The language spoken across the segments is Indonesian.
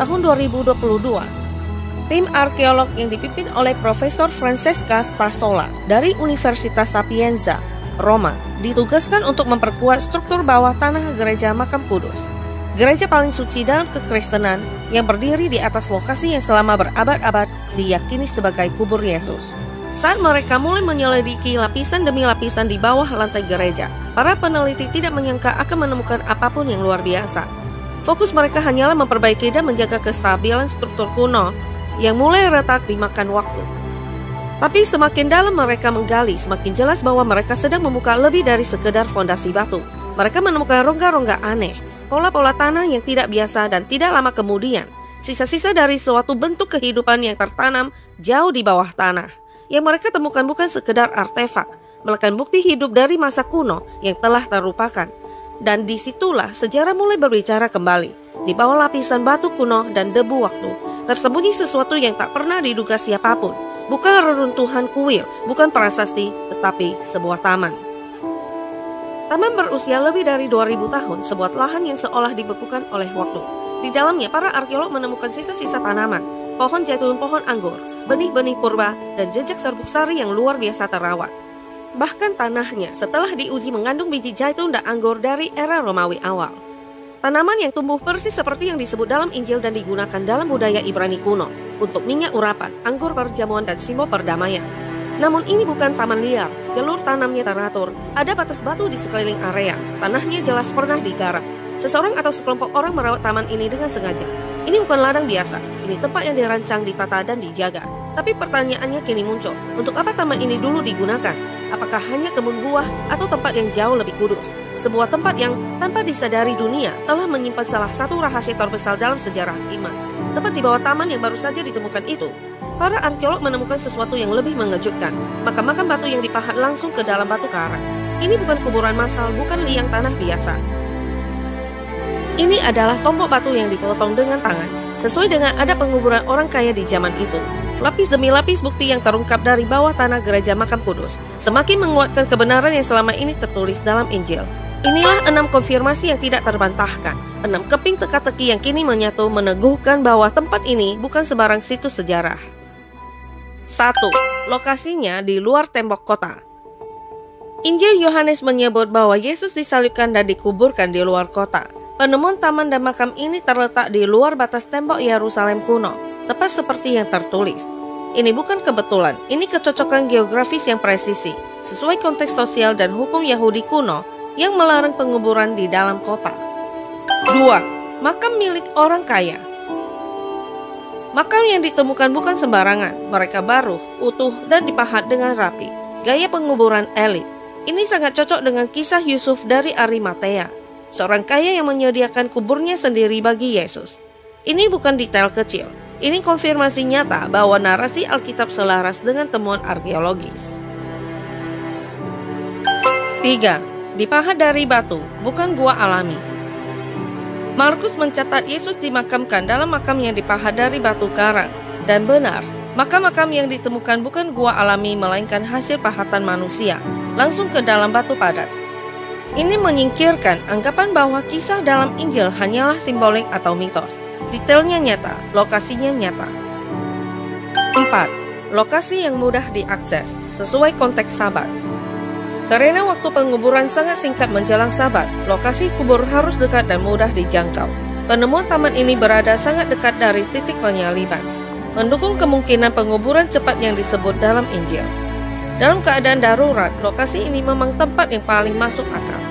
tahun 2022, tim arkeolog yang dipimpin oleh Profesor Francesca Stassola dari Universitas Sapienza, Roma, ditugaskan untuk memperkuat struktur bawah tanah gereja Makam Kudus, gereja paling suci dalam kekristenan yang berdiri di atas lokasi yang selama berabad-abad diyakini sebagai kubur Yesus. Saat mereka mulai menyelidiki lapisan demi lapisan di bawah lantai gereja, para peneliti tidak menyangka akan menemukan apapun yang luar biasa. Fokus mereka hanyalah memperbaiki dan menjaga kestabilan struktur kuno yang mulai retak dimakan waktu. Tapi semakin dalam mereka menggali, semakin jelas bahwa mereka sedang membuka lebih dari sekedar fondasi batu. Mereka menemukan rongga-rongga aneh, pola-pola tanah yang tidak biasa, dan tidak lama kemudian, sisa-sisa dari suatu bentuk kehidupan yang tertanam jauh di bawah tanah. Yang mereka temukan bukan sekedar artefak, melainkan bukti hidup dari masa kuno yang telah terlupakan. Dan disitulah sejarah mulai berbicara kembali. Di bawah lapisan batu kuno dan debu waktu, tersembunyi sesuatu yang tak pernah diduga siapapun. Bukan reruntuhan kuil, bukan prasasti, tetapi sebuah taman. Taman berusia lebih dari 2000 tahun, sebuah lahan yang seolah dibekukan oleh waktu. Di dalamnya, para arkeolog menemukan sisa-sisa tanaman, pohon zaitun, pohon anggur, benih-benih purba, dan jejak serbuk sari yang luar biasa terawat. Bahkan tanahnya setelah diuji mengandung biji zaitun dan anggur dari era Romawi awal. Tanaman yang tumbuh persis seperti yang disebut dalam Injil dan digunakan dalam budaya Ibrani kuno untuk minyak urapan, anggur perjamuan, dan simbol perdamaian. Namun ini bukan taman liar, jalur tanamnya teratur, ada batas batu di sekeliling area, tanahnya jelas pernah digarap. Seseorang atau sekelompok orang merawat taman ini dengan sengaja. Ini bukan ladang biasa, ini tempat yang dirancang, ditata, dan dijaga. Tapi pertanyaannya kini muncul, untuk apa taman ini dulu digunakan? Apakah hanya kebun buah atau tempat yang jauh lebih kudus? Sebuah tempat yang tanpa disadari dunia telah menyimpan salah satu rahasia terbesar dalam sejarah iman. Tepat di bawah taman yang baru saja ditemukan itu, para arkeolog menemukan sesuatu yang lebih mengejutkan. Makam-makam batu yang dipahat langsung ke dalam batu karang. Ini bukan kuburan massal, bukan liang tanah biasa. Ini adalah tombok batu yang dipotong dengan tangan, sesuai dengan adab penguburan orang kaya di zaman itu. Selapis demi lapis bukti yang terungkap dari bawah tanah gereja Makam Kudus semakin menguatkan kebenaran yang selama ini tertulis dalam Injil. Inilah 6 konfirmasi yang tidak terbantahkan, 6 keping teka-teki yang kini menyatu meneguhkan bahwa tempat ini bukan sembarang situs sejarah. 1. Lokasinya di luar tembok kota. Injil Yohanes menyebut bahwa Yesus disalibkan dan dikuburkan di luar kota. Penemuan taman dan makam ini terletak di luar batas tembok Yerusalem kuno, tepat seperti yang tertulis. Ini bukan kebetulan, ini kecocokan geografis yang presisi, sesuai konteks sosial dan hukum Yahudi kuno yang melarang penguburan di dalam kota. 2. Makam milik orang kaya. Makam yang ditemukan bukan sembarangan, mereka baru, utuh, dan dipahat dengan rapi. Gaya penguburan elit. Ini sangat cocok dengan kisah Yusuf dari Arimatea, seorang kaya yang menyediakan kuburnya sendiri bagi Yesus. Ini bukan detail kecil, ini konfirmasi nyata bahwa narasi Alkitab selaras dengan temuan arkeologis. 3. Dipahat dari batu, bukan gua alami. Markus mencatat Yesus dimakamkan dalam makam yang dipahat dari batu karang. Dan benar, makam-makam yang ditemukan bukan gua alami melainkan hasil pahatan manusia, langsung ke dalam batu padat. Ini menyingkirkan anggapan bahwa kisah dalam Injil hanyalah simbolik atau mitos. Detailnya nyata, lokasinya nyata. 4. Lokasi yang mudah diakses, sesuai konteks Sabat. Karena waktu penguburan sangat singkat menjelang Sabat, lokasi kubur harus dekat dan mudah dijangkau. Penemuan taman ini berada sangat dekat dari titik penyaliban, mendukung kemungkinan penguburan cepat yang disebut dalam Injil. Dalam keadaan darurat, lokasi ini memang tempat yang paling masuk akal.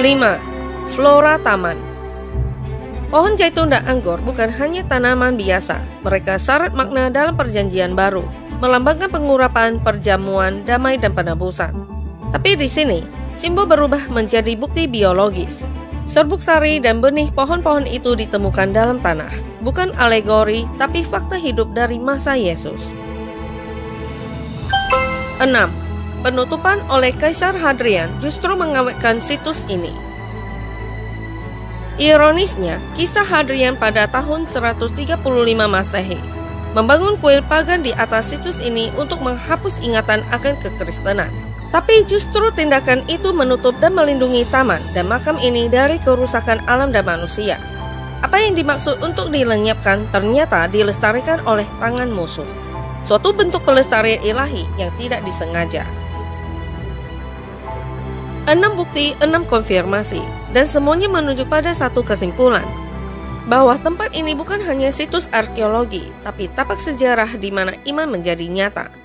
5. Flora taman. Pohon zaitun dan anggur bukan hanya tanaman biasa, mereka syarat makna dalam perjanjian baru, melambangkan pengurapan, perjamuan, damai, dan penebusan. Tapi di sini, simbol berubah menjadi bukti biologis. Serbuk sari dan benih pohon-pohon itu ditemukan dalam tanah, bukan alegori, tapi fakta hidup dari masa Yesus. 6. Penutupan oleh Kaisar Hadrian justru mengawetkan situs ini. Ironisnya, kisah Hadrian pada tahun 135 Masehi membangun kuil pagan di atas situs ini untuk menghapus ingatan akan kekristenan. Tapi justru tindakan itu menutup dan melindungi taman dan makam ini dari kerusakan alam dan manusia. Apa yang dimaksud untuk dilenyapkan ternyata dilestarikan oleh tangan musuh. Suatu bentuk pelestarian ilahi yang tidak disengaja. 6 bukti, 6 konfirmasi, dan semuanya menunjuk pada satu kesimpulan, bahwa tempat ini bukan hanya situs arkeologi, tapi tapak sejarah di mana iman menjadi nyata.